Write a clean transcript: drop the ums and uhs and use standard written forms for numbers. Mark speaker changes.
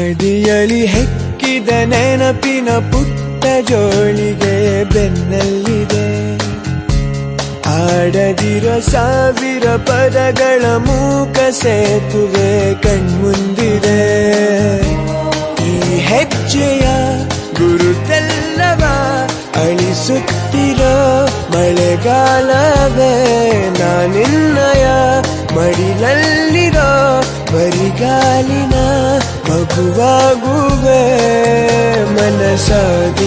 Speaker 1: ಮದಿಯಲಿ ಹೆಕ್ಕಿದ ನೆನಪಿನ ಪುಟ್ಟ ಜೋಳಿಗೆ ಬೆನ್ನಲ್ಲಿದೆ. ಆಡದಿರೋ ಸಾವಿರ ಪದಗಳ ಮೂಕ ಸೇತುವೆ ಕಣ್ಮುಂದಿದೆ. ಈ ಹೆಜ್ಜೆಯ ಗುರುತೆಲ್ಲವ ಅಳಿಸುತ್ತಿರೋ ಮಳೆಗಾಲವೇ ನಾನಿನ್ನಯ ಮಡಿಲಲ್ಲಿರೋ ಬರಿಗಾಲಿನ ಮಗುವಾಗುವೆ. ಮನಸಾಗಿ